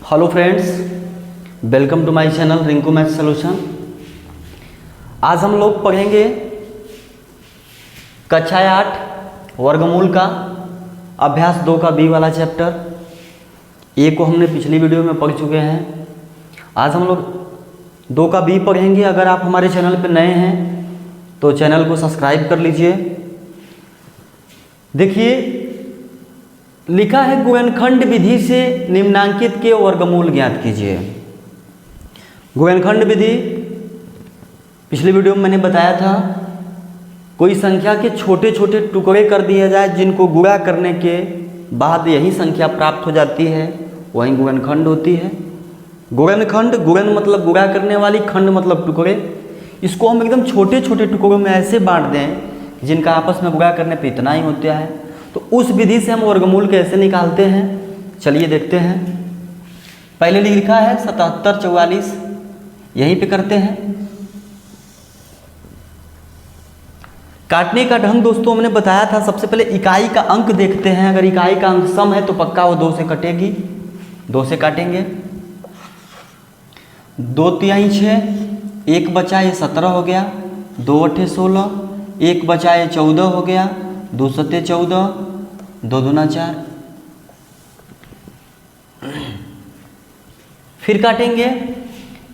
Hello friends, welcome to my channel Rinku math solution. आज हम लोग पढ़ेंगे कक्षा 8 वर्गमूल का अभ्यास 2 का बी वाला चैप्टर। ए को हमने पिछली वीडियो में पढ़ चुके हैं। आज हम लोग 2 का बी पढ़ेंगे। अगर आप हमारे चैनल पर नए हैं तो चैनल को सब्सक्राइब कर लीजिए। देखिए, लिखा है गुणनखंड विधि से निम्नांकित के वर्गमूल ज्ञात कीजिए। गुणनखंड विधि पिछली वीडियो में मैंने बताया था, कोई संख्या के छोटे छोटे टुकड़े कर दिए जाए जिनको गुणा करने के बाद यही संख्या प्राप्त हो जाती है, वही गुणनखंड होती है। गुणनखंड, गुणन मतलब गुणा करने वाली, खंड मतलब टुकड़े। इसको हम एकदम छोटे छोटे टुकड़ों में ऐसे बांट दें जिनका आपस में गुणा करने पर इतना ही होता है, तो उस विधि से हम वर्गमूल कैसे निकालते हैं, चलिए देखते हैं। पहले लिखा है 77 44, यहीं पे करते हैं। काटने का ढंग दोस्तों हमने बताया था। सबसे पहले इकाई का अंक देखते हैं। अगर इकाई का अंक सम है तो पक्का वो 2 से कटेगी, 2 से काटेंगे। 2 तिहाई 6, 1 बचा ये 17 हो गया, 2 अठे 16, 1 बचा ये 14 हो गया, 2 सत्ते 14, 2 दूना 4। फिर काटेंगे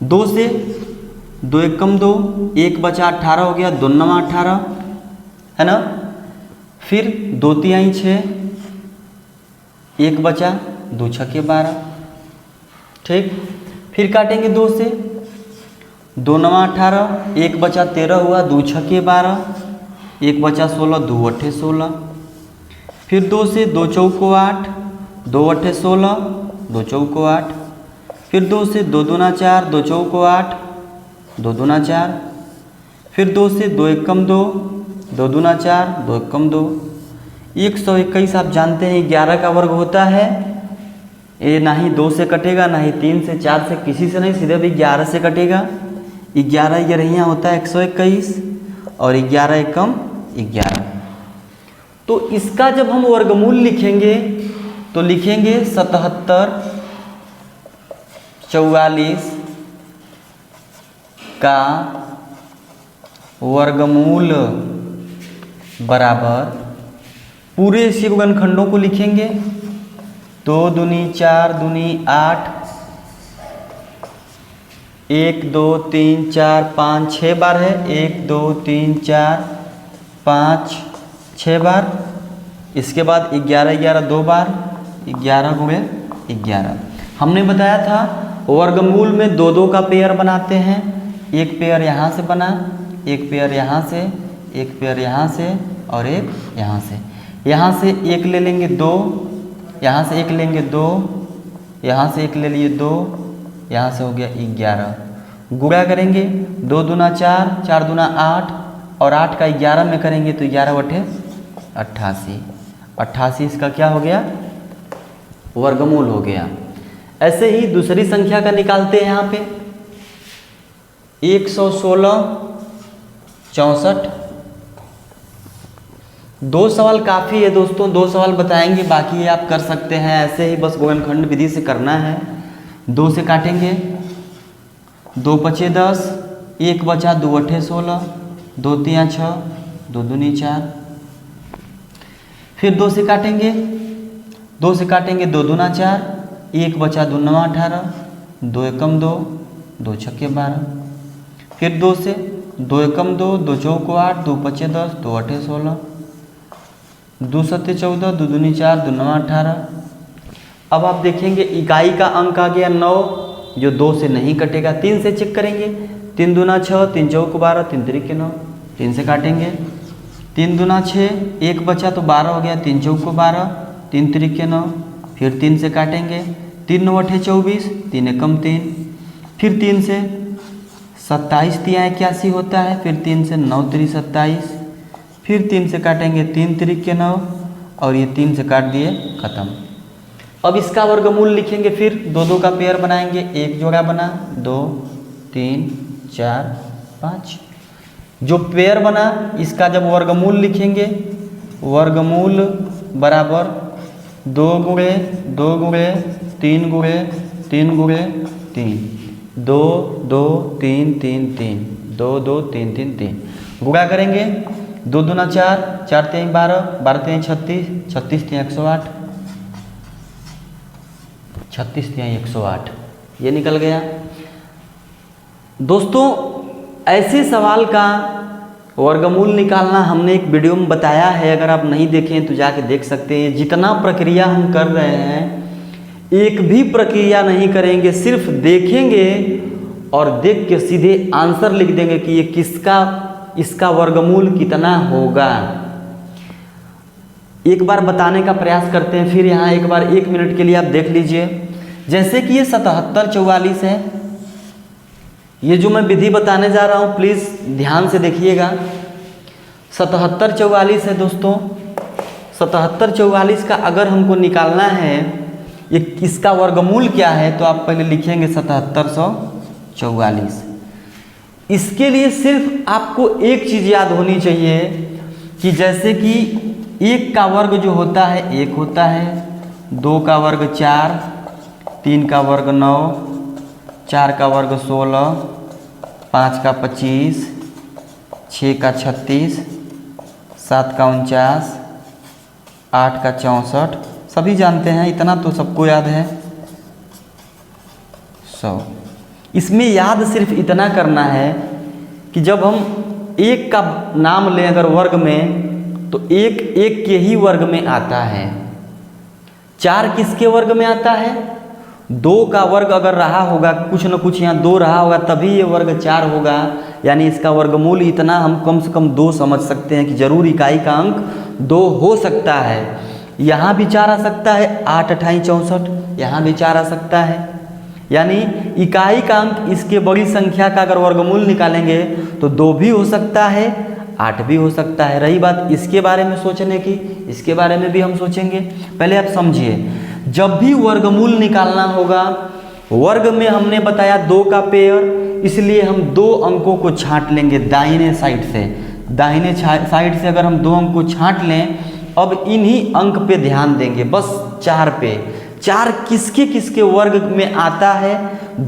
2 से, 2 एक कम 2, 1 बचा 18 हो गया, 2 नवा 18, है ना। फिर 2 तिहाई 6, 1 बचा, 2 छक्के 12, ठीक। फिर काटेंगे 2 से, 2 नवा 18, 1 बचा 13 हुआ, 2 छक्के 12, 1 बचा 16, 2 अठे 16। फिर 2 से, 2 चौको 8, 2 अठे 16, 2 चौको 8। फिर 2 से, 2 दूना 4, 2 चौको 8, 2 दूना 4। फिर 2 से, 2 एक कम 2, 2 दूना 4, 2 एक कम 2। 121 आप जानते हैं 11 का वर्ग होता है। ये ना ही 2 से कटेगा, ना ही 3 से, 4 से, किसी से नहीं, सीधे भी 11 से कटेगा। 11 ग्यारहियाँ होता है 121 और 11 एकम 11। तो इसका जब हम वर्गमूल लिखेंगे तो लिखेंगे 77 44 का वर्गमूल बराबर, पूरे इसी गुणनखंडों को लिखेंगे। 2 दूनी 4 दूनी 8, 1 2 3 4 5 6 बार है, 1 2 3 4 5 6 बार। इसके बाद 11 11 2 बार, 11 गुणे 11। हमने बताया था वर्गमूल में 2 2 का पेयर बनाते हैं। एक पेयर यहाँ से बना, एक पेयर यहाँ से, एक पेयर यहाँ से और एक यहाँ से। यहाँ से एक ले लेंगे 2, यहाँ से एक लेंगे 2, यहाँ से एक ले लिए 2, यहाँ से हो गया 11। गुणा करेंगे 2 दूना 4, 4 दूना 8 और 8 का 11 में करेंगे तो 11 बटे 88। 88 इसका क्या हो गया, वर्गमूल हो गया। ऐसे ही दूसरी संख्या का निकालते हैं। यहाँ पे 116 64। 2 सवाल काफ़ी है दोस्तों, 2 सवाल बताएंगे, बाकी आप कर सकते हैं ऐसे ही, बस गुणनखंड विधि से करना है। 2 से काटेंगे, 2 पचे 10, 1 बचा, 2 अठे 16, 2 तिया 6, 2 दूनी 4। फिर 2 से काटेंगे, 2 से काटेंगे 2 दूना 4, 1 बचा, 2 नवा 18, 2 एकम 2, 2 छक्के 12। फिर 2 से, 2 एकम 2, 2 चौको 8, 2 पचे 10, 2 अठे 16, 2 सत्ते 14, 2 दूनी 4, 2 नवा 18। अब आप देखेंगे इकाई का अंक आ गया 9, जो 2 से नहीं कटेगा। 3 से चेक करेंगे, 3 दूना 6, 3 चौको 12, 3 तिरिके 9। 3 से काटेंगे, 3 दूना 6, 1 बचा तो 12 हो गया, 3 चौको 12, 3 तिरिके 9। फिर 3 से काटेंगे, 3 9 अठे 24, 3 एकम 3। फिर 3 से 27 तिया 81 होता है। फिर 3 से 9 3 27। फिर 3 से काटेंगे, 3 तिरिके 9 और ये 3 से काट दिए, खत्म। अब इसका वर्गमूल लिखेंगे। फिर 2 2 का पेयर बनाएंगे, एक जोड़ा बना, 2 3 4 5। जो पेयर बना इसका जब वर्गमूल लिखेंगे, वर्गमूल बराबर 2 गुणे 2 गुणे 3 गुणे 3 गुणे 3, 2 2 3 3 3, 2 2 3 3 3, गुणा करेंगे 2 दूना 4, 4 3 12, 12 3 36, 36 3 108, 36 3 108, ये निकल गया। दोस्तों ऐसे सवाल का वर्गमूल निकालना हमने एक वीडियो में बताया है, अगर आप नहीं देखें तो जाके देख सकते हैं। जितना प्रक्रिया हम कर रहे हैं एक भी प्रक्रिया नहीं करेंगे, सिर्फ देखेंगे और देख के सीधे आंसर लिख देंगे कि ये किसका, इसका वर्गमूल कितना होगा। एक बार बताने का प्रयास करते हैं, फिर यहाँ एक बार 1 मिनट के लिए आप देख लीजिए। जैसे कि ये 77 44 है, ये जो मैं विधि बताने जा रहा हूँ प्लीज़ ध्यान से देखिएगा। 77 44 है दोस्तों, 77 44 का अगर हमको निकालना है ये इसका वर्गमूल क्या है, तो आप पहले लिखेंगे 7744। इसके लिए सिर्फ आपको एक चीज़ याद होनी चाहिए कि जैसे कि 1 का वर्ग जो होता है 1 होता है, 2 का वर्ग 4, 3 का वर्ग 9, 4 का वर्ग 16, 5 का 25, 6 का 36, 7 का 49, 8 का 64, सभी जानते हैं, इतना तो सबको याद है 100। इसमें याद सिर्फ इतना करना है कि जब हम 1 का नाम लें अगर वर्ग में, तो 1 1 के ही वर्ग में आता है। 4 किसके वर्ग में आता है? 2 का वर्ग अगर रहा होगा, कुछ न कुछ यहाँ 2 रहा होगा, तभी ये वर्ग 4 होगा। यानी इसका वर्गमूल इतना हम कम से कम 2 समझ सकते हैं कि जरूर इकाई का अंक 2 हो सकता है। यहाँ भी 4 आ सकता है, 8 28 64, यहाँ भी 4 आ सकता है। यानी इकाई का अंक इसके बड़ी संख्या का अगर वर्गमूल निकालेंगे तो 2 भी हो सकता है, 8 भी हो सकता है। रही बात इसके बारे में सोचने की, इसके बारे में भी हम सोचेंगे। पहले आप समझिए, जब भी वर्गमूल निकालना होगा, वर्ग में हमने बताया 2 का पेयर, इसलिए हम 2 अंकों को छांट लेंगे दाहिने साइड से। दाहिने साइड से अगर हम 2 अंक को छांट लें, अब इन्हीं अंक पे ध्यान देंगे, बस 4 पे। 4 किसके किसके वर्ग में आता है?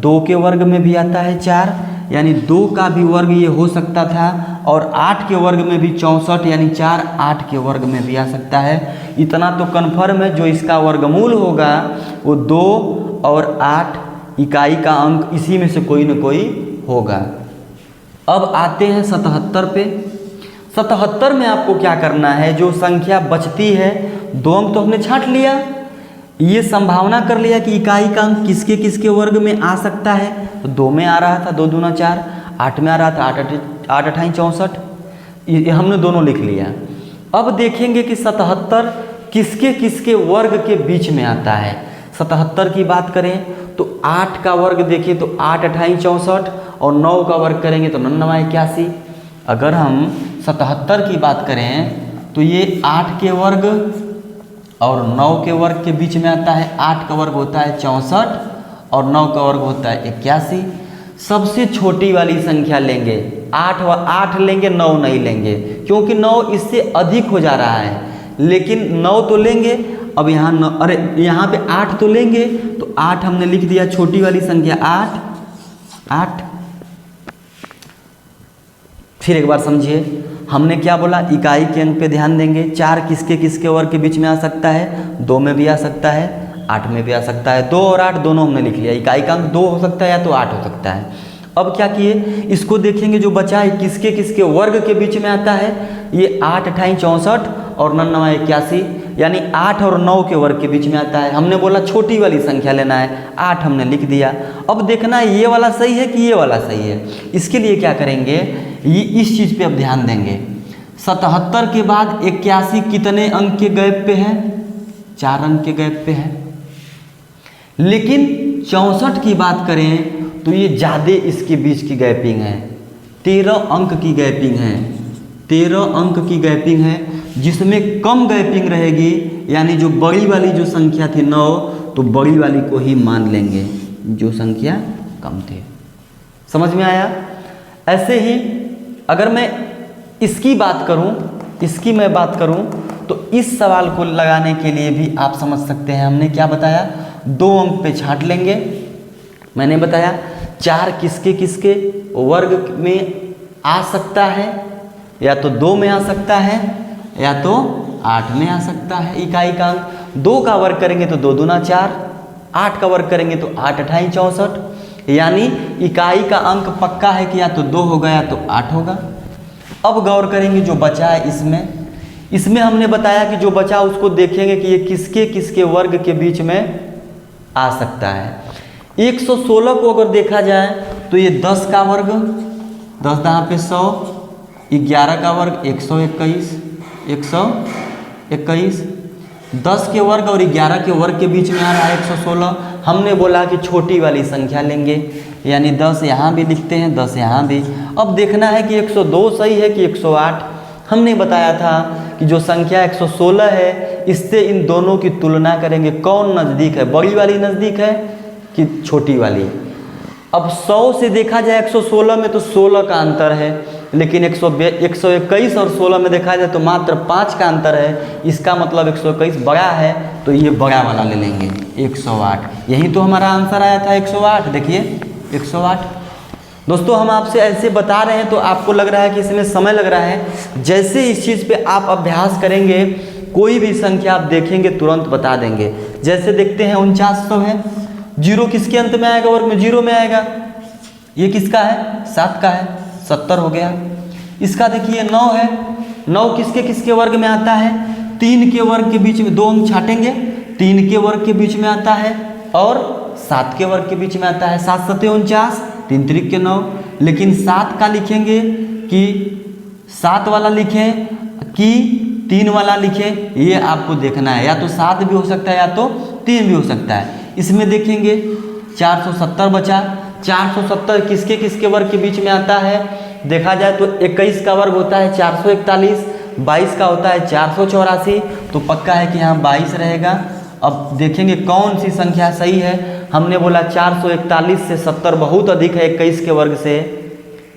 2 के वर्ग में भी आता है 4, यानी 2 का भी वर्ग ये हो सकता था, और 8 के वर्ग में भी 64, यानी 4 8 के वर्ग में भी आ सकता है। इतना तो कन्फर्म है, जो इसका वर्गमूल होगा वो 2 और 8 इकाई का अंक इसी में से कोई न कोई होगा। अब आते हैं 77 पे। 77 में आपको क्या करना है, जो संख्या बचती है, 2 अंक तो हमने छांट लिया, ये संभावना कर लिया कि इकाई का अंक किसके किसके वर्ग में आ सकता है। तो 2 में आ रहा था 2 दूना 4, 8 में आ रहा था 8 28 64, ये हमने दोनों लिख लिया। अब देखेंगे कि 77 किसके किसके वर्ग के बीच में आता है। 77 की बात करें तो 8 का वर्ग देखें तो 8 28 64, और 9 का वर्ग करेंगे तो 99 81। अगर हम 77 की बात करें तो ये 8 के वर्ग और 9 के वर्ग के बीच में आता है। 8 का वर्ग होता है 64 और 9 का वर्ग होता है 81। सबसे छोटी वाली संख्या लेंगे, 8 लेंगे, 9 नहीं लेंगे, क्योंकि 9 इससे अधिक हो जा रहा है। लेकिन 9 तो लेंगे, अब यहाँ 9, अरे यहाँ पे 8 तो लेंगे, तो 8 हमने लिख दिया, छोटी वाली संख्या 8। फिर एक बार समझिए, हमने क्या बोला, इकाई के अंक पे ध्यान देंगे। 4 किसके किसके वर्ग के बीच में आ सकता है? 2 में भी आ सकता है, 8 में भी आ सकता है। 2 और 8 दोनों हमने लिख लिया। इकाई का अंक 2 हो सकता है या तो 8 हो सकता है। अब क्या किए, इसको देखेंगे जो बचा है किसके किसके वर्ग के बीच में आता है। ये 8 28 64 और 99 81, यानी 8 और 9 के वर्ग के बीच में आता है। हमने बोला छोटी वाली संख्या लेना है, 8 हमने लिख दिया। अब देखना है ये वाला सही है कि ये वाला सही है। इसके लिए क्या करेंगे, ये इस चीज़ पे अब ध्यान देंगे। 77 के बाद 81 कितने अंक के गैप पे है? 4 अंक के गैप पे है। लेकिन 64 की बात करें तो ये ज़्यादा इसके बीच की गैपिंग है, 13 अंक की गैपिंग है। 13 अंक की गैपिंग है, जिसमें कम गैपिंग रहेगी, यानी जो बड़ी वाली जो संख्या थी 9, तो बड़ी वाली को ही मान लेंगे जो संख्या कम थी। समझ में आया? ऐसे ही अगर मैं इसकी बात करूं, तो इस सवाल को लगाने के लिए भी आप समझ सकते हैं। हमने क्या बताया, 2 अंक पे छांट लेंगे, मैंने बताया 4 किसके किसके वर्ग में आ सकता है, या तो 2 में आ सकता है या तो 8 में आ सकता है। इकाई का अंक 2 का वर्ग करेंगे तो 2 दूना 4, 8 का वर्ग करेंगे तो 8 अठाई 64, यानी इकाई का अंक पक्का है कि या तो 2 होगा या तो 8 होगा। अब गौर करेंगे जो बचा है इसमें हमने बताया कि जो बचा उसको देखेंगे कि ये किसके किसके वर्ग के बीच में आ सकता है। 116 को अगर देखा जाए तो ये 10 का वर्ग, 10 दहाँ पे 100, 11 का वर्ग 121, 121, 10 के वर्ग और 11 के वर्ग के बीच में आ रहा है 116। हमने बोला कि छोटी वाली संख्या लेंगे, यानी 10 यहाँ भी लिखते हैं, 10 यहाँ भी। अब देखना है कि 102 सही है कि 108। हमने बताया था कि जो संख्या 116 है इससे इन दोनों की तुलना करेंगे, कौन नज़दीक है, बड़ी वाली नज़दीक है कि छोटी वाली। अब 100 से देखा जाए 116 में तो 16 का अंतर है, लेकिन 121 और 16 में देखा जाए तो मात्र 5 का अंतर है। इसका मतलब 121 बड़ा है, तो ये बड़ा वाला ले लेंगे 108। यही तो हमारा आंसर आया था 108। देखिए 108। दोस्तों हम आपसे ऐसे बता रहे हैं तो आपको लग रहा है कि इसमें समय लग रहा है। जैसे इस चीज़ पे आप अभ्यास करेंगे कोई भी संख्या आप देखेंगे तुरंत बता देंगे। जैसे देखते हैं 4900 है, 0 किसके अंत में आएगा, वर्ग में 0 में आएगा। ये किसका है, 7 का है, 70 हो गया। इसका देखिए 9 है, 9 किसके किसके वर्ग में आता है, 3 के वर्ग के बीच में, 2 अंक छाटेंगे, 3 के वर्ग के बीच में आता है और 7 के वर्ग के बीच में आता है। 7 7 49, 3 3 के 9। लेकिन 7 का लिखेंगे कि 7 वाला लिखें कि 3 वाला लिखें, ये आपको देखना है। या तो 7 भी हो सकता है या तो 3 भी हो सकता है। इसमें देखेंगे 470 बचा। 470 किसके किसके वर्ग के बीच में आता है, देखा जाए तो 21 का वर्ग होता है 441, 22 का होता है 484, तो पक्का है कि यहाँ 22 रहेगा। अब देखेंगे कौन सी संख्या सही है। हमने बोला 441 से 70 बहुत अधिक है 21 के वर्ग से,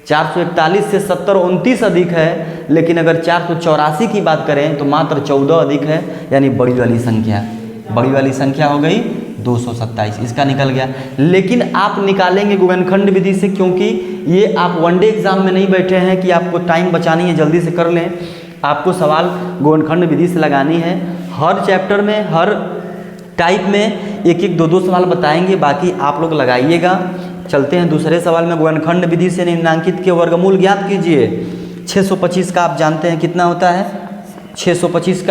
441 से 70 29 अधिक है। लेकिन अगर 484 की बात करें तो मात्र 14 अधिक है, यानी बड़ी वाली संख्या हो गई 227। इसका निकल गया। लेकिन आप निकालेंगे गुणनखंड विधि से, क्योंकि ये आप वनडे एग्जाम में नहीं बैठे हैं कि आपको टाइम बचानी है, जल्दी से कर लें। आपको सवाल गुणनखंड विधि से लगानी है। हर चैप्टर में हर टाइप में एक एक 2 सवाल बताएंगे, बाकी आप लोग लगाइएगा। चलते हैं दूसरे सवाल में। गुणनखंड विधि से निम्नांकित के वर्गमूल ज्ञात कीजिए। 625 का आप जानते हैं कितना होता है, 625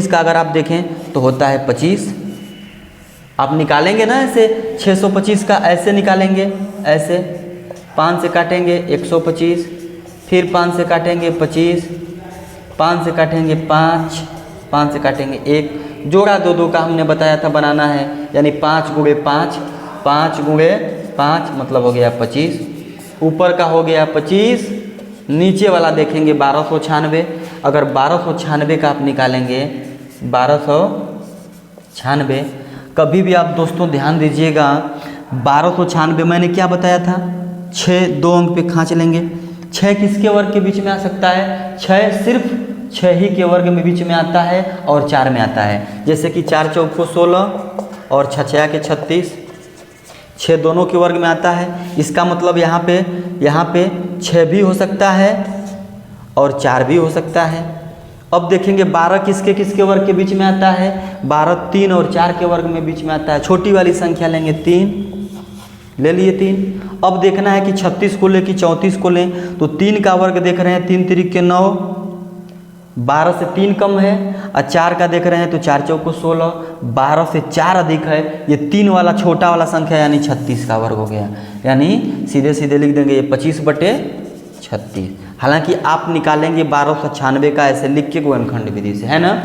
का अगर आप देखें तो होता है 25। आप निकालेंगे ना ऐसे, 625 का ऐसे निकालेंगे, ऐसे 5 से काटेंगे 125, फिर 5 से काटेंगे 25, 5 से काटेंगे 5, 5 से काटेंगे 1, जोड़ा 2 का हमने बताया था बनाना है, यानी 5 गुणे 5, 5 गुणे 5 मतलब हो गया 25। ऊपर का हो गया 25, नीचे वाला देखेंगे 1296। अगर 1296 का आप निकालेंगे, 1296, कभी भी आप दोस्तों ध्यान दीजिएगा, 1296 मैंने क्या बताया था, 6 2 अंक पे खाँच लेंगे। 6 किसके वर्ग के बीच में आ सकता है, 6 सिर्फ 6 ही के वर्ग में बीच में आता है और 4 में आता है। जैसे कि 4 चौको 16 और 6 6 के 36, 6 दोनों के वर्ग में आता है। इसका मतलब यहाँ पे 6 भी हो सकता है और 4 भी हो सकता है। अब देखेंगे 12 किसके किसके वर्ग के बीच में आता है, 12 3 और 4 के वर्ग में बीच में आता है। छोटी वाली संख्या लेंगे 3, ले लिए 3। अब देखना है कि 36 को लें कि 34 को लें, तो 3 का वर्ग देख रहे हैं 3 3 के 9, 12 से 3 कम है, और 4 का देख रहे हैं तो 4 चौको 16, 12 से 4 अधिक है। ये 3 वाला छोटा वाला संख्या यानी 36 का वर्ग हो गया, यानी सीधे सीधे लिख देंगे ये 25/36। हालांकि आप निकालेंगे 1296 का ऐसे लिख के गुणनखंड विधि से, है ना।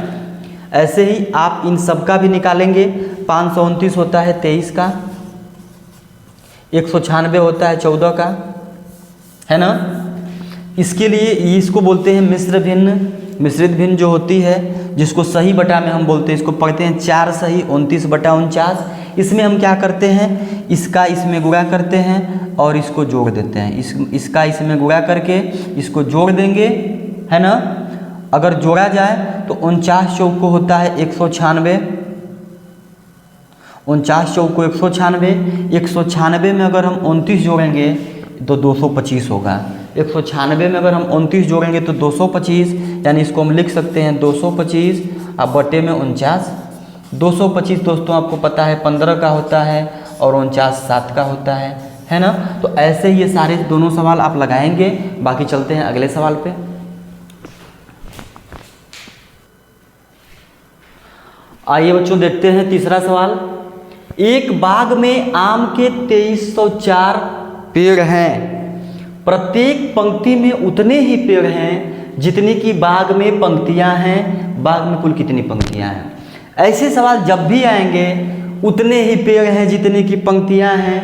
ऐसे ही आप इन सब का भी निकालेंगे। 529 होता है 23 का, 196 होता है 14 का, है ना। इसके लिए इसको बोलते हैं मिश्रित भिन्न जो होती है, जिसको सही बटा में हम बोलते हैं, इसको पढ़ते हैं 4 सही 29/49। इसमें हम क्या करते हैं, इसका इसमें गुणा करते हैं और इसको जोड़ देते हैं। इसका इसमें गुणा करके इसको जोड़ देंगे, है ना। अगर जोड़ा जाए तो 49 चौको होता है 196, 49 चौको 196, 196 में अगर हम 29 जोड़ेंगे तो 225 होगा। 196 में अगर हम 29 जोड़ेंगे तो 225, यानी इसको हम लिख सकते हैं 225 अब बटे में 49। 225 दोस्तों आपको पता है 15 का होता है और 49 7 का होता है ना। तो ऐसे ये सारे दोनों सवाल आप लगाएंगे। बाकी चलते हैं अगले सवाल पे। आइए बच्चों देखते हैं तीसरा सवाल। एक बाग में आम के 2304 पेड़ हैं, प्रत्येक पंक्ति में उतने ही पेड़ हैं जितनी की बाग में पंक्तियां हैं। बाग में कुल कितनी पंक्तियां हैं? ऐसे सवाल जब भी आएंगे, उतने ही पेड़ हैं जितने की पंक्तियां हैं,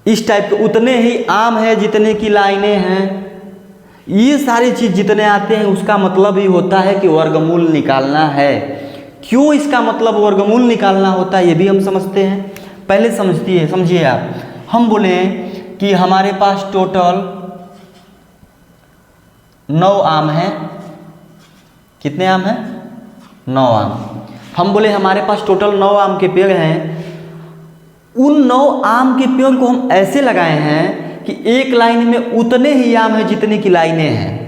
इस टाइप के, उतने ही आम है जितने की लाइनें हैं, ये सारी चीज जितने आते हैं उसका मतलब ही होता है कि वर्गमूल निकालना है। क्यों इसका मतलब वर्गमूल निकालना होता है ये भी हम समझते हैं। पहले समझिए आप, हम बोले कि हमारे पास टोटल 9 आम है। कितने आम हैं? 9 आम। हम बोले हमारे पास टोटल 9 आम के पेड़ हैं। उन 9 आम के पेड़ को हम ऐसे लगाए हैं कि एक लाइन में उतने ही आम है जितने की लाइनें हैं।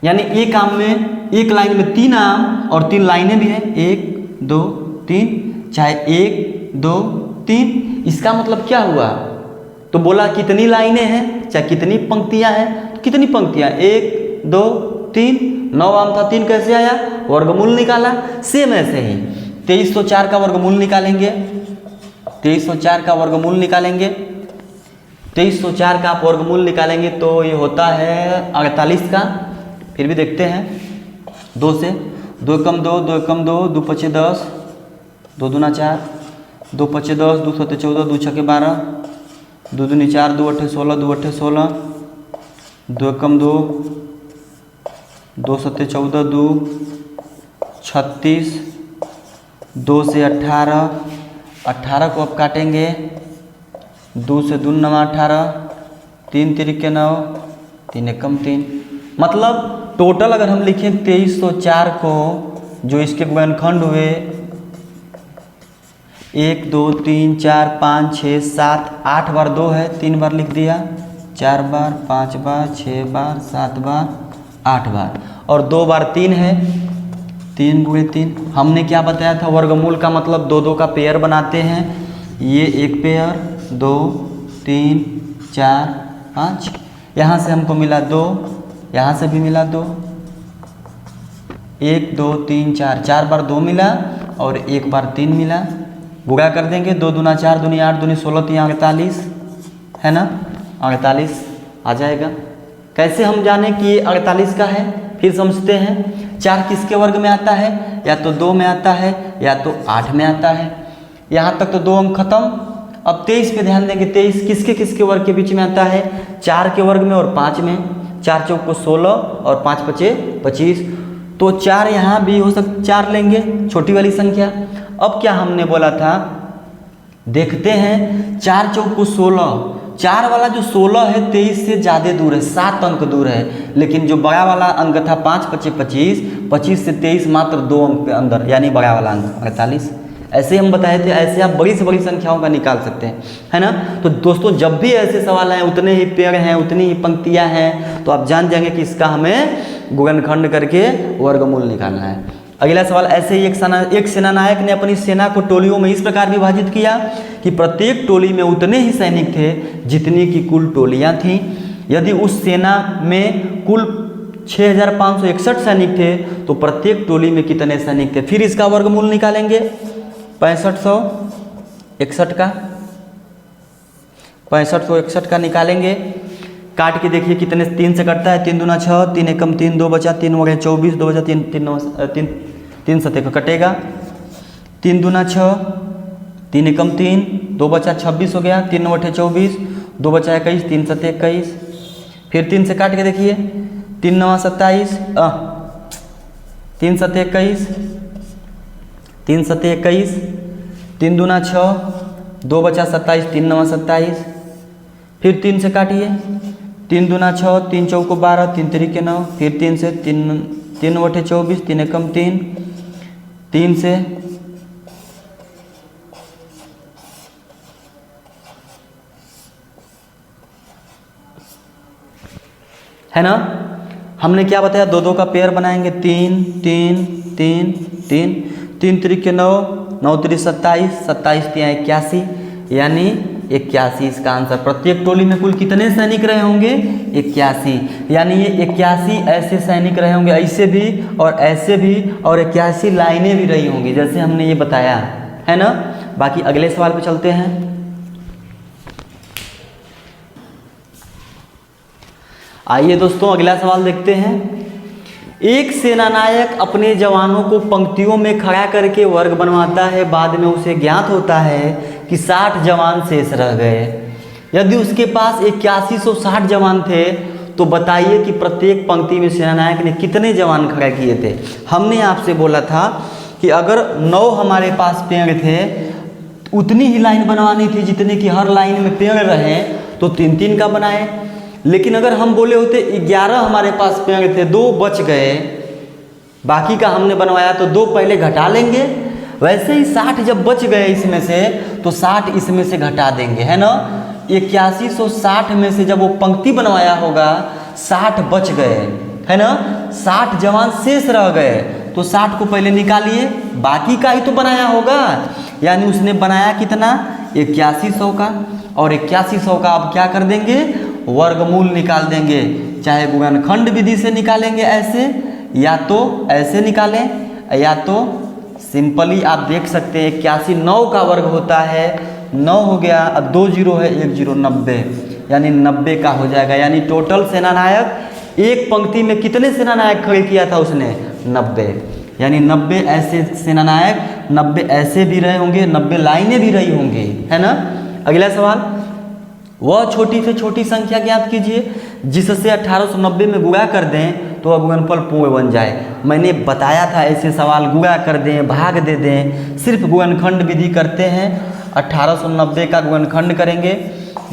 यानी एक आम में, एक लाइन में 3 आम और 3 लाइनें भी हैं, 1 2 3, चाहे 1 2 3। इसका मतलब क्या हुआ? तो बोला कितनी लाइनें हैं चाहे कितनी पंक्तियां हैं। तो कितनी पंक्तियां? 1 2 3। 9 आम था, 3 कैसे आया? वर्गमूल निकाला। सेम ऐसे ही 2304 का वर्गमूल निकालेंगे। 2304 का वर्गमूल निकालेंगे। 2304 का आप वर्गमूल निकालेंगे तो ये होता है 48 का। फिर भी देखते हैं 2 से, 2 कम 2, 2 कम 2, 2 पचे 10, 2 दूना 4, 2 पचे 10, 2 सत्ते 14, 2 छके 12, 2 दूनी 4, 2 अट्ठे 16, 2 अट्ठे 16, 2 कम 2, 2 सत्ते 14, 2 36, 2 से 18, 18 को अब काटेंगे, 2 से 2 9 18, 3 तिरिके 9, 3 एकम 3। मतलब टोटल अगर हम लिखें 2304 को, जो इसके गुणनखंड हुए 1 2 3 4 5 6 7 8 बार 2 है, 3 बार लिख दिया, 4 बार 5 बार 6 बार 7 बार 8 बार, और 2 बार 3 है, 3 गुणे 3। हमने क्या बताया था? वर्गमूल का मतलब 2 2 का पेयर बनाते हैं। ये एक पेयर, 2 3 4 5, यहाँ से हमको मिला 2, यहाँ से भी मिला 2, 1 2 3 4, 4 बार 2 मिला और 1 बार 3 मिला। गुणा कर देंगे, 2 दूना 4, दूनी 8, दूनी 16, 3 48 है ना, 48 आ जाएगा। कैसे हम जाने कि ये 48 का है? फिर समझते हैं। 4 किसके वर्ग में आता है? या तो 2 में आता है या तो 8 में आता है। यहाँ तक तो 2 अंक खत्म। अब 23 पे ध्यान देंगे। 23 किसके किसके वर्ग के बीच में आता है? 4 के वर्ग में और 5 में। 4 चौक को 16 और 5 पचे 25। तो 4 यहाँ भी हो सकता, 4 लेंगे, छोटी वाली संख्या। अब क्या हमने बोला था? देखते हैं 4 चौक को 16, 4 वाला जो 16 है 23 से ज़्यादा दूर है, 7 अंक दूर है। लेकिन जो बड़ा वाला अंक था 5 पचे 25, 25 से 23 मात्र 2 अंक के अंदर, यानी बड़ा वाला अंक 48। ऐसे हम बताए थे। ऐसे आप बड़ी से बड़ी संख्याओं का निकाल सकते हैं, है ना। तो दोस्तों जब भी ऐसे सवाल आए, उतने ही पेड़ हैं उतनी ही पंक्तियां हैं, तो आप जान जाएंगे कि इसका हमें गुणनखंड करके वर्गमूल निकालना है। अगला सवाल ऐसे ही एक सेनानायक ने अपनी सेना को टोलियों में इस प्रकार विभाजित किया कि प्रत्येक टोली में उतने ही सैनिक थे जितनी की कुल टोलियां थीं। यदि उस सेना में कुल 6561 सैनिक थे तो प्रत्येक टोली में कितने सैनिक थे? फिर इसका वर्गमूल निकालेंगे। 6561 का 6561 का निकालेंगे। काट के देखिए कितने 3 से कटता है। 3 दूना 6, 3 एकम 3, 2 बचा 3 वगैरह 24, 2 बचा 3 3 सते का कटेगा। 3 दूना 6, 3 एकम 3, 2 बचा 26 हो गया, 3 9 24, 2 बचा 21, 3 सते 21। फिर 3 से काट के देखिए, 3 9 27, 3 सते 21, 3 सते 21, 3 दूना 6, 2 बचा 27, 3 9 27। फिर 3 से काटिए, 3 दूना 6, 3 चौको 12, 3 तिरिके 9। फिर 3 से 3 9 24, 3 एकम 3, 3 से है ना। हमने क्या बताया, दो दो का पेयर बनाएंगे, 3 3 3 3, 3 त्रिक 9, 9 त्रिक 27, 27 तिया 81, यानी 81 इसका आंसर। प्रत्येक टोली में कुल कितने सैनिक रहे होंगे, 81, यानी ये 81 ऐसे सैनिक रहे होंगे, ऐसे भी और ऐसे भी, और 81 लाइनें भी रही होंगी, जैसे हमने ये बताया है ना। बाकी अगले सवाल पे चलते हैं। आइए दोस्तों अगला सवाल देखते हैं। एक सेनानायक अपने जवानों को पंक्तियों में खड़ा करके वर्ग बनवाता है, बाद में उसे ज्ञात होता है कि 60 जवान शेष रह गए। यदि उसके पास 8160 जवान थे तो बताइए कि प्रत्येक पंक्ति में सेनानायक ने कितने जवान खड़ा किए थे। हमने आपसे बोला था कि अगर 9 हमारे पास पेड़ थे, उतनी ही लाइन बनवानी थी जितने कि हर लाइन में पेड़ रहे, तो 3 3 का बनाए। लेकिन अगर हम बोले होते 11 हमारे पास पेड़ थे, 2 बच गए, बाकी का हमने बनवाया, तो 2 पहले घटा लेंगे। वैसे ही 60 जब बच गए इसमें से, तो 60 इसमें से घटा देंगे, है ना। 8160 में से जब वो पंक्ति बनवाया होगा, 60 बच गए, है ना, 60 जवान शेष रह गए, तो 60 को पहले निकालिए, बाकी का ही तो बनाया होगा। यानी उसने बनाया कितना, 8100 का, और 8100 का अब क्या कर देंगे, वर्गमूल निकाल देंगे। चाहे गुणनखंड विधि से निकालेंगे ऐसे, या तो ऐसे निकालें, या तो सिंपली आप देख सकते हैं 81 9 का वर्ग होता है, 9 हो गया, अब 2 जीरो है, 1 जीरो 90, यानी 90 का हो जाएगा। यानी टोटल सेनानायक एक पंक्ति में कितने सेनानायक खड़े किया था उसने, 90, यानी 90 ऐसे सेनानायक, 90 ऐसे भी रहे होंगे, 90 लाइनें भी रही होंगी, है ना। अगला सवाल, वह छोटी से छोटी संख्या ज्ञात कीजिए जिससे 1890 में गुणा कर दें तो गुणनफल पूर्ण बन जाए। मैंने बताया था ऐसे सवाल गुणा कर दें, भाग दे दें, सिर्फ गुणनखंड विधि करते हैं। 1890 का गुणनखंड करेंगे,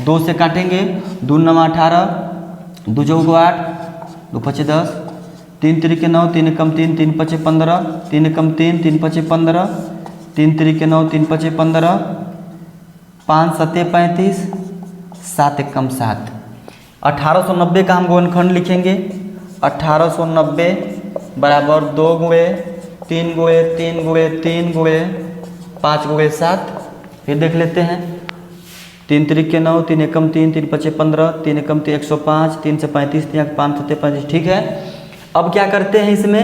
2 से काटेंगे, 2 9 18, 2 चौको 8, 2 5 10, 3 त्रिक 9, 3 कम 3, 3 5 15, 3 कम 3, 3 5 15, 3 त्रिक 9, 3 5 15, 5 7 35, 7 कम 7। 1890 का हम गुणनखंड लिखेंगे, 1890 बराबर 2 गुणे 3 गुणे 3 गुणे 3 गुणे 5 गुणे 7। फिर देख लेते हैं, 3 त्रिक 9, 3 एकम 3, 3 5 15, 3 एकम 3 105, 3 से 35, 3 5 7 35, ठीक है। अब क्या करते हैं इसमें,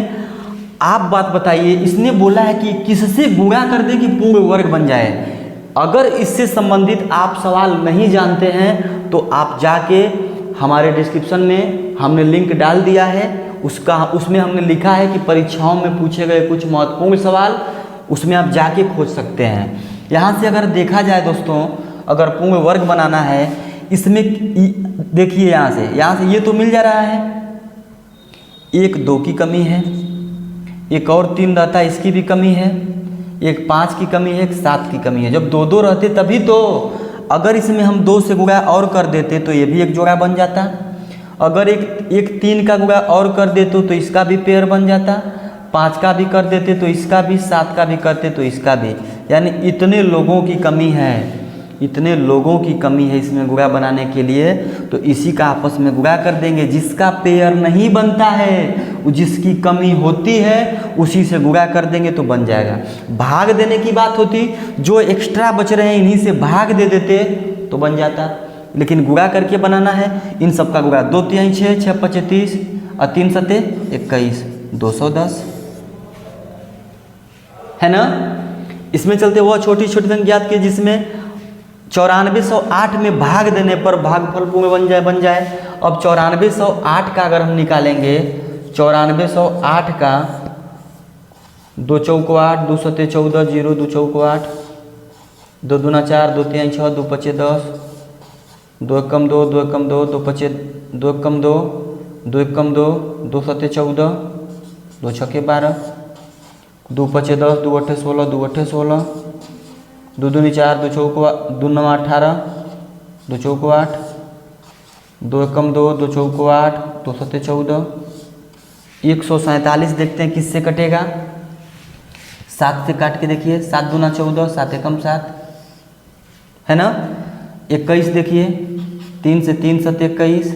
आप बात बताइए, इसने बोला है कि किससे गुणा कर दे कि पूर्ण वर्ग बन जाए। अगर इससे संबंधित आप सवाल नहीं जानते हैं तो आप जाके हमारे डिस्क्रिप्शन में हमने लिंक डाल दिया है, उसमें हमने लिखा है कि परीक्षाओं में पूछे गए कुछ महत्वपूर्ण सवाल, उसमें आप जाके खोज सकते हैं। यहाँ से अगर देखा जाए दोस्तों, अगर पूर्ण वर्ग बनाना है, इसमें देखिए यहाँ से ये तो मिल जा रहा है, 1 2 की कमी है, एक और 3 रहता है इसकी भी कमी है, एक 5 की कमी है, एक 7 की कमी है। जब 2 2 रहते तभी तो, अगर इसमें हम 2 से गुणा और कर देते तो ये भी एक जोड़ा बन जाता, अगर एक 3 का गुणा और कर देते तो इसका भी पेयर बन जाता, 5 का भी कर देते तो इसका भी, 7 का भी करते तो इसका भी। यानी इतने लोगों की कमी है, इतने लोगों की कमी है इसमें गुणा बनाने के लिए, तो इसी का आपस में गुणा कर देंगे। जिसका पेयर नहीं बनता है, जिसकी कमी होती है, उसी से गुणा कर देंगे तो बन जाएगा। भाग देने की बात होती, जो एक्स्ट्रा बच रहे हैं इन्हीं से भाग दे देते तो बन जाता, लेकिन गुणा करके बनाना है। इन सब का गुणा, 2 3 6, 6 5 30 और 3 7 21, 210, है ना। इसमें चलते वह छोटी छोटी संख्या ज्ञात की जिसमें 9408 में भाग देने पर भागफल पूर्ण बन जाए। अब 9408 का अगर हम निकालेंगे, 9408 का 2 चौको 8, 2 7 14, 0 2 चौको 8, 2 दूना 4, 2 3 6, 2 5 10, 2 एकम 2, 2 एकम 2, 2 5 2 एकम 2, 2 एकम 2, 2 7 14, 2 6 12, 2 5 10, 2 8 16, 2 8 16, 2 दूनी 4, 2 चौको 2 9 18, 2 चौको 8, 2 एकम 2, 2 चौको 8, 2 7 14, 147 देखते हैं किससे कटेगा। 7 से काट के देखिए, 7 दूना 14, 7 एकम 7, है ना। 21 देखिए, 3 से 3 7 21,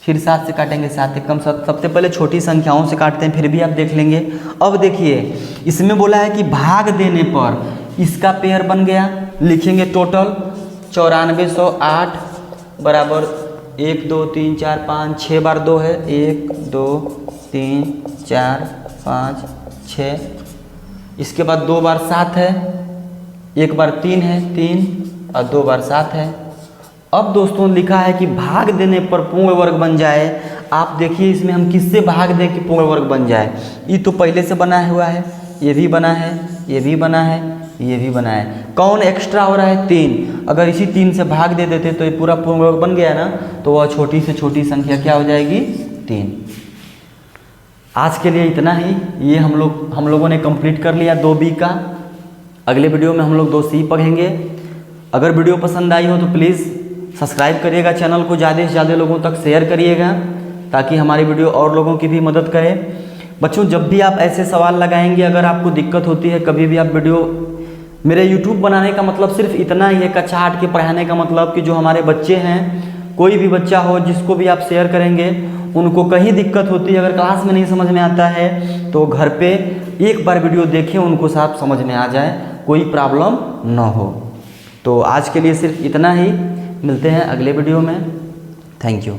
फिर 7 से काटेंगे 7 एकम 7। सबसे पहले छोटी संख्याओं से काटते हैं, फिर भी आप देख लेंगे। अब देखिए इसमें बोला है कि भाग देने पर इसका पेयर बन गया, लिखेंगे टोटल 9408 बराबर 1 2 3 4 5 6 बार 2 है, 1 2 3 4 5 6। इसके बाद 2 बार 7 है, 1 बार 3 है 3 और 2 बार 7 है। अब दोस्तों लिखा है कि भाग देने पर पूर्ण वर्ग बन जाए। आप देखिए इसमें हम किससे भाग दें कि पूर्ण वर्ग बन जाए। ये तो पहले से बना हुआ है, ये भी बना है, ये भी बना है, ये भी बना है। कौन एक्स्ट्रा हो रहा है? 3। अगर इसी 3 से भाग दे देते तो ये पूरा पूर्ण वर्ग बन गया ना, तो वह छोटी से छोटी संख्या क्या हो जाएगी? 3। आज के लिए इतना ही। ये हम लोगों ने कंप्लीट कर लिया 2B का। अगले वीडियो में हम लोग 2C पढ़ेंगे। अगर वीडियो पसंद आई हो तो प्लीज़ सब्सक्राइब करिएगा, चैनल को ज़्यादा से ज़्यादा लोगों तक शेयर करिएगा ताकि हमारी वीडियो और लोगों की भी मदद करे। बच्चों जब भी आप ऐसे सवाल लगाएंगे, अगर आपको दिक्कत होती है कभी भी, आप वीडियो, मेरे YouTube बनाने का मतलब सिर्फ इतना ही है, कक्षा 8 के पढ़ाने का मतलब कि जो हमारे बच्चे हैं, कोई भी बच्चा हो जिसको भी आप शेयर करेंगे, उनको कहीं दिक्कत होती है, अगर क्लास में नहीं समझ में आता है तो घर पे एक बार वीडियो देखें, उनको साफ समझ में आ जाए, कोई प्रॉब्लम ना हो। तो आज के लिए सिर्फ इतना ही, मिलते हैं अगले वीडियो में। Thank you.